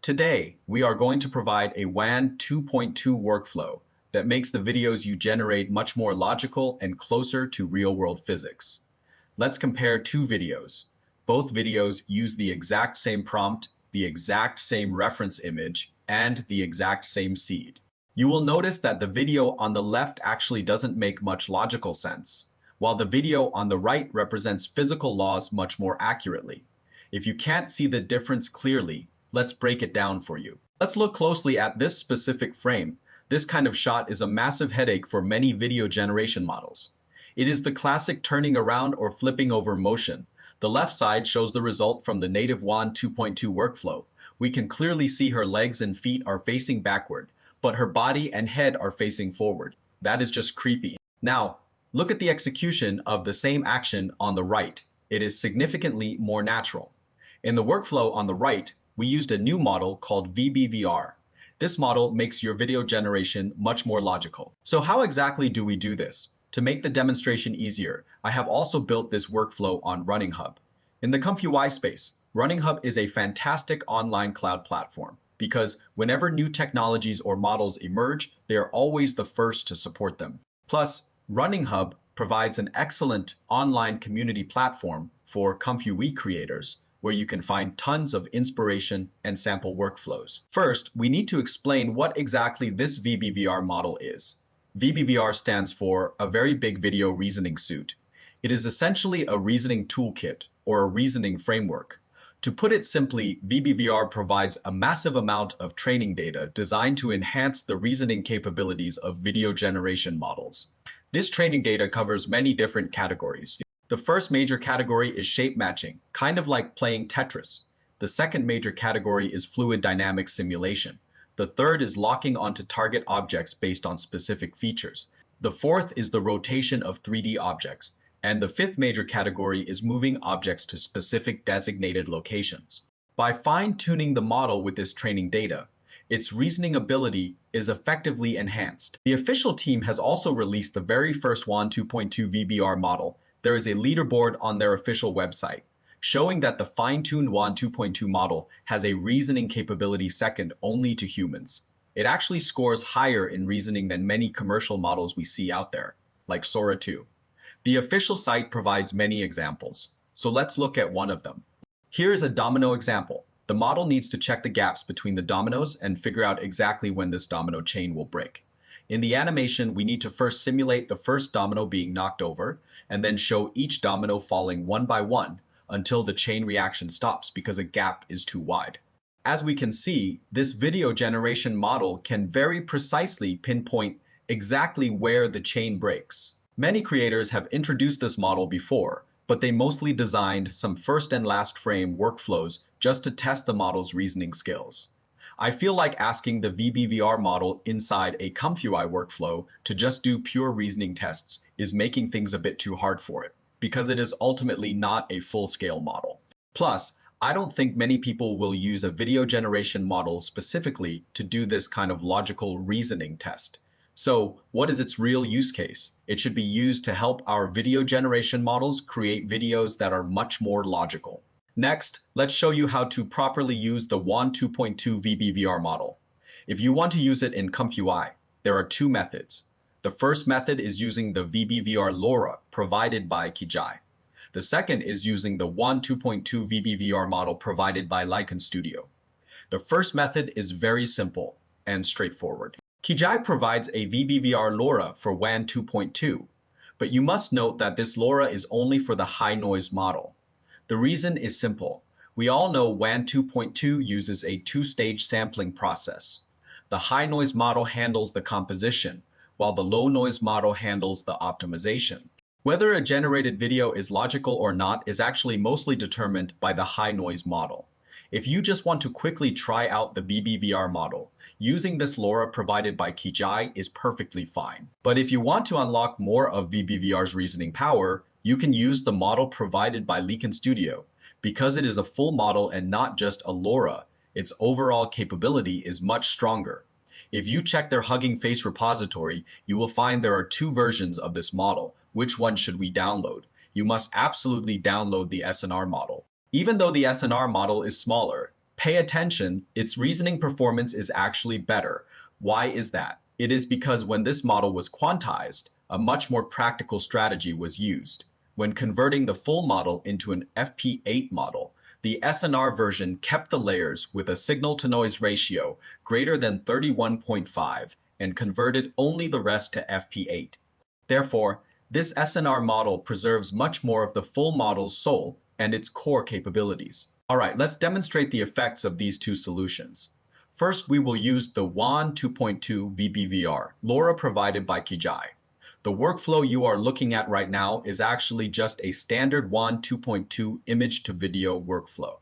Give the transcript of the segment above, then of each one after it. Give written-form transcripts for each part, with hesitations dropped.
Today, we are going to provide a WAN 2.2 workflow that makes the videos you generate much more logical and closer to real-world physics. Let's compare two videos. Both videos use the exact same prompt, the exact same reference image, and the exact same seed. You will notice that the video on the left actually doesn't make much logical sense, while the video on the right represents physical laws much more accurately. If you can't see the difference clearly, let's break it down for you. Let's look closely at this specific frame. This kind of shot is a massive headache for many video generation models. It is the classic turning around or flipping over motion. The left side shows the result from the native WAN 2.2 workflow. We can clearly see her legs and feet are facing backward, but her body and head are facing forward. That is just creepy. Now, look at the execution of the same action on the right. It is significantly more natural. In the workflow on the right, we used a new model called VBVR. This model makes your video generation much more logical. So how exactly do we do this? To make the demonstration easier, I have also built this workflow on Running Hub. In the ComfyUI space, Running Hub is a fantastic online cloud platform because whenever new technologies or models emerge, they are always the first to support them. Plus, Running Hub provides an excellent online community platform for ComfyUI creators, where you can find tons of inspiration and sample workflows. First, we need to explain what exactly this VBVR model is. VBVR stands for a very big video reasoning suite. It is essentially a reasoning toolkit or a reasoning framework. To put it simply, VBVR provides a massive amount of training data designed to enhance the reasoning capabilities of video generation models. This training data covers many different categories. The first major category is shape matching, kind of like playing Tetris. The second major category is fluid dynamic simulation. The third is locking onto target objects based on specific features. The fourth is the rotation of 3D objects. And the fifth major category is moving objects to specific designated locations. By fine-tuning the model with this training data, its reasoning ability is effectively enhanced. The official team has also released the very first WAN 2.2 VBR model. There is a leaderboard on their official website, showing that the fine-tuned WAN 2.2 model has a reasoning capability second only to humans. It actually scores higher in reasoning than many commercial models we see out there, like Sora 2. The official site provides many examples, so let's look at one of them. Here is a domino example. The model needs to check the gaps between the dominoes and figure out exactly when this domino chain will break. In the animation, we need to first simulate the first domino being knocked over, and then show each domino falling one by one until the chain reaction stops because a gap is too wide. As we can see, this video generation model can very precisely pinpoint exactly where the chain breaks. Many creators have introduced this model before, but they mostly designed some first and last frame workflows just to test the model's reasoning skills. I feel like asking the VBVR model inside a ComfyUI workflow to just do pure reasoning tests is making things a bit too hard for it, because it is ultimately not a full-scale model. Plus, I don't think many people will use a video generation model specifically to do this kind of logical reasoning test. So, what is its real use case? It should be used to help our video generation models create videos that are much more logical. Next, let's show you how to properly use the WAN 2.2 VBVR model. If you want to use it in ComfyUI, there are two methods. The first method is using the VBVR LoRa provided by Kijai. The second is using the WAN 2.2 VBVR model provided by Lycan Studio. The first method is very simple and straightforward. Kijai provides a VBVR LoRa for WAN 2.2, but you must note that this LoRa is only for the high noise model. The reason is simple. We all know WAN 2.2 uses a two-stage sampling process. The high noise model handles the composition, while the low noise model handles the optimization. Whether a generated video is logical or not is actually mostly determined by the high noise model. If you just want to quickly try out the VBVR model, using this LoRa provided by Kijai is perfectly fine. But if you want to unlock more of VBVR's reasoning power, you can use the model provided by Lycan Studio. Because it is a full model and not just a LoRa, its overall capability is much stronger. If you check their Hugging Face repository, you will find there are two versions of this model. Which one should we download? You must absolutely download the SNR model. Even though the SNR model is smaller, Pay attention, its reasoning performance is actually better. Why is that? It is because when this model was quantized, a much more practical strategy was used. When converting the full model into an FP8 model, the SNR version kept the layers with a signal-to-noise ratio greater than 31.5 and converted only the rest to FP8. Therefore, this SNR model preserves much more of the full model's soul and its core capabilities. Alright, let's demonstrate the effects of these two solutions. First, we will use the Wan22 VBVR, LoRa provided by Kijai. The workflow you are looking at right now is actually just a standard Wan 2.2 image-to-video workflow.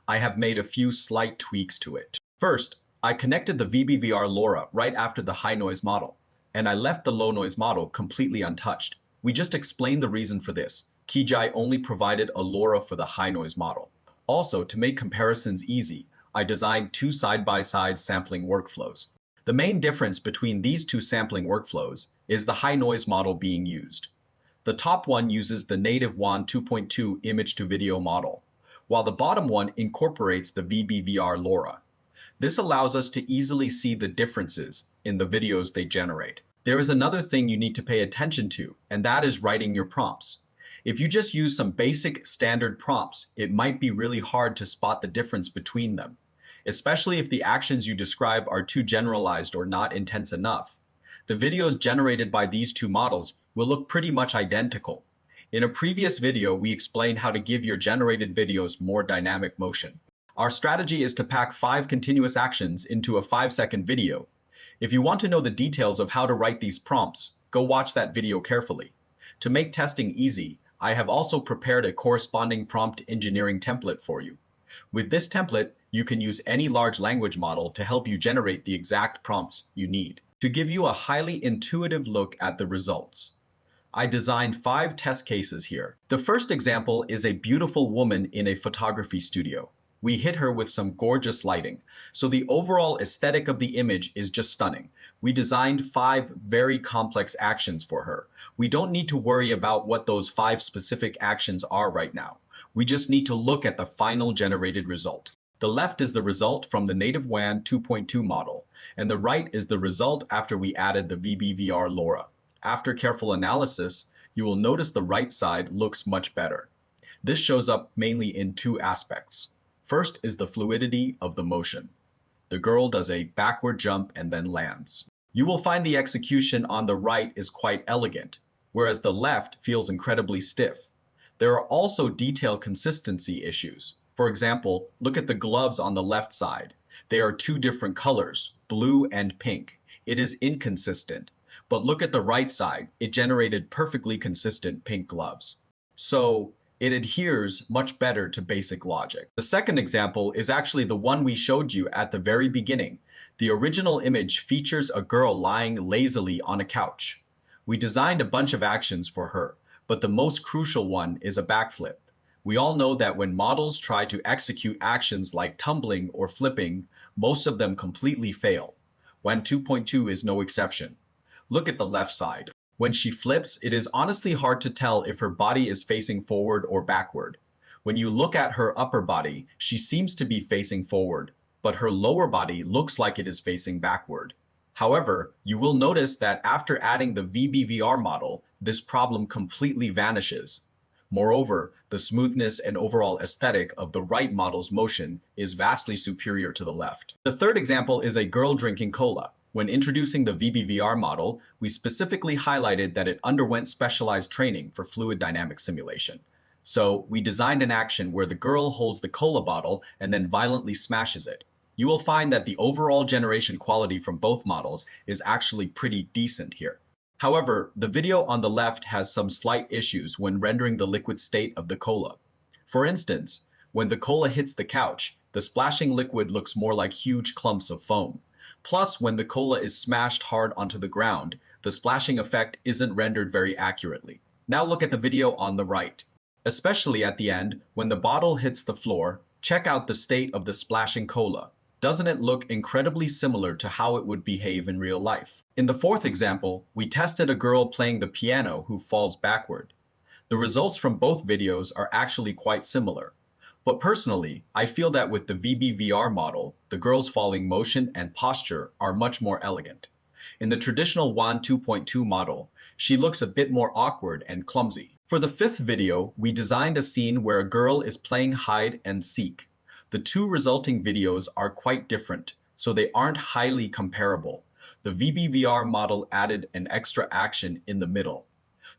I have made a few slight tweaks to it. First, I connected the VBVR LoRa right after the high-noise model, and I left the low-noise model completely untouched. We just explained the reason for this. Kijai only provided a LoRa for the high-noise model. Also, to make comparisons easy, I designed two side-by-side sampling workflows. The main difference between these two sampling workflows is the high-noise model being used. The top one uses the native Wan 2.2 image-to-video model, while the bottom one incorporates the VBVR LoRa. This allows us to easily see the differences in the videos they generate. There is another thing you need to pay attention to, and that is writing your prompts. If you just use some basic standard prompts, it might be really hard to spot the difference between them, especially if the actions you describe are too generalized or not intense enough. The videos generated by these two models will look pretty much identical. In a previous video, we explained how to give your generated videos more dynamic motion. Our strategy is to pack 5 continuous actions into a 5-second video. If you want to know the details of how to write these prompts, go watch that video carefully. To make testing easy, I have also prepared a corresponding prompt engineering template for you. With this template, you can use any large language model to help you generate the exact prompts you need. To give you a highly intuitive look at the results, I designed 5 test cases here. The first example is a beautiful woman in a photography studio. We hit her with some gorgeous lighting, so the overall aesthetic of the image is just stunning. We designed 5 very complex actions for her. We don't need to worry about what those 5 specific actions are right now. We just need to look at the final generated result. The left is the result from the native Wan 2.2 model, and the right is the result after we added the VBVR LoRa. After careful analysis, you will notice the right side looks much better. This shows up mainly in 2 aspects. First is the fluidity of the motion. The girl does a backward jump and then lands. You will find the execution on the right is quite elegant, whereas the left feels incredibly stiff. There are also detail consistency issues. For example, look at the gloves on the left side. They are 2 different colors, blue and pink. It is inconsistent. But look at the right side. It generated perfectly consistent pink gloves. So, it adheres much better to basic logic. The second example is actually the one we showed you at the very beginning. The original image features a girl lying lazily on a couch. We designed a bunch of actions for her, but the most crucial one is a backflip. We all know that when models try to execute actions like tumbling or flipping, most of them completely fail. Wan 2.2 is no exception. Look at the left side. When she flips, it is honestly hard to tell if her body is facing forward or backward. When you look at her upper body, she seems to be facing forward, but her lower body looks like it is facing backward. However, you will notice that after adding the VBVR model, this problem completely vanishes. Moreover, the smoothness and overall aesthetic of the right model's motion is vastly superior to the left. The third example is a girl drinking cola. When introducing the VBVR model, we specifically highlighted that it underwent specialized training for fluid dynamic simulation. So we designed an action where the girl holds the cola bottle and then violently smashes it. You will find that the overall generation quality from both models is actually pretty decent here. However, the video on the left has some slight issues when rendering the liquid state of the cola. For instance, when the cola hits the couch, the splashing liquid looks more like huge clumps of foam. Plus, when the cola is smashed hard onto the ground, the splashing effect isn't rendered very accurately. Now look at the video on the right. Especially at the end, when the bottle hits the floor, check out the state of the splashing cola. Doesn't it look incredibly similar to how it would behave in real life? In the fourth example, we tested a girl playing the piano who falls backward. The results from both videos are actually quite similar. But personally, I feel that with the VBVR model, the girl's falling motion and posture are much more elegant. In the traditional Wan 2.2 model, she looks a bit more awkward and clumsy. For the fifth video, we designed a scene where a girl is playing hide and seek. The two resulting videos are quite different, so they aren't highly comparable. The VBVR model added an extra action in the middle.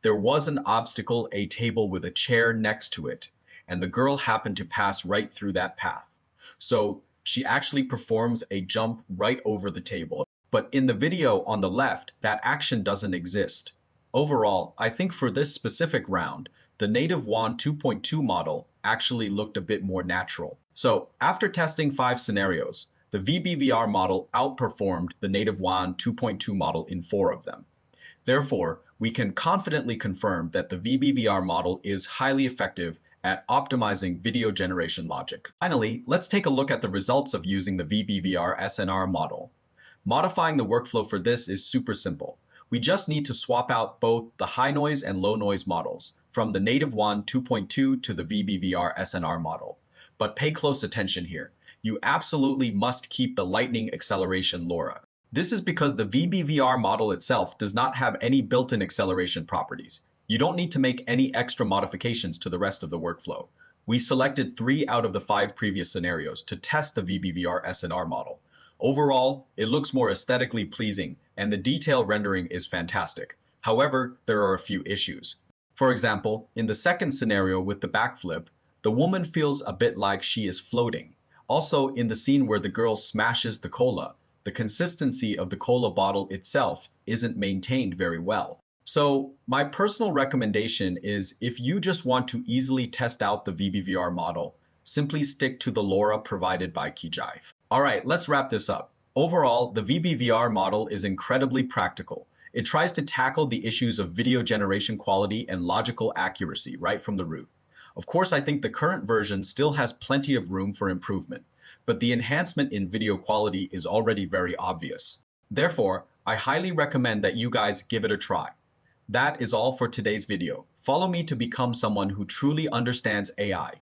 There was an obstacle, a table with a chair next to it, and the girl happened to pass right through that path. So she actually performs a jump right over the table. But in the video on the left, that action doesn't exist. Overall, I think for this specific round, the native Wan 2.2 model actually looked a bit more natural. So after testing 5 scenarios, the VBVR model outperformed the native Wan 2.2 model in 4 of them. Therefore, we can confidently confirm that the VBVR model is highly effective at optimizing video generation logic. Finally, let's take a look at the results of using the VBVR SNR model. Modifying the workflow for this is super simple. We just need to swap out both the high noise and low noise models from the native Wan 2.2 to the VBVR SNR model. But pay close attention here. You absolutely must keep the lightning acceleration LoRa. This is because the VBVR model itself does not have any built-in acceleration properties. You don't need to make any extra modifications to the rest of the workflow. We selected 3 out of the 5 previous scenarios to test the VBVR SNR model. Overall, it looks more aesthetically pleasing, and the detail rendering is fantastic. However, there are a few issues. For example, in the second scenario with the backflip, the woman feels a bit like she is floating. Also, in the scene where the girl smashes the cola, the consistency of the cola bottle itself isn't maintained very well. So, my personal recommendation is if you just want to easily test out the VBVR model, simply stick to the LoRa provided by Keyjive. Alright, let's wrap this up. Overall, the VBVR model is incredibly practical. It tries to tackle the issues of video generation quality and logical accuracy right from the root. Of course, I think the current version still has plenty of room for improvement, but the enhancement in video quality is already very obvious. Therefore, I highly recommend that you guys give it a try. That is all for today's video. Follow me to become someone who truly understands AI.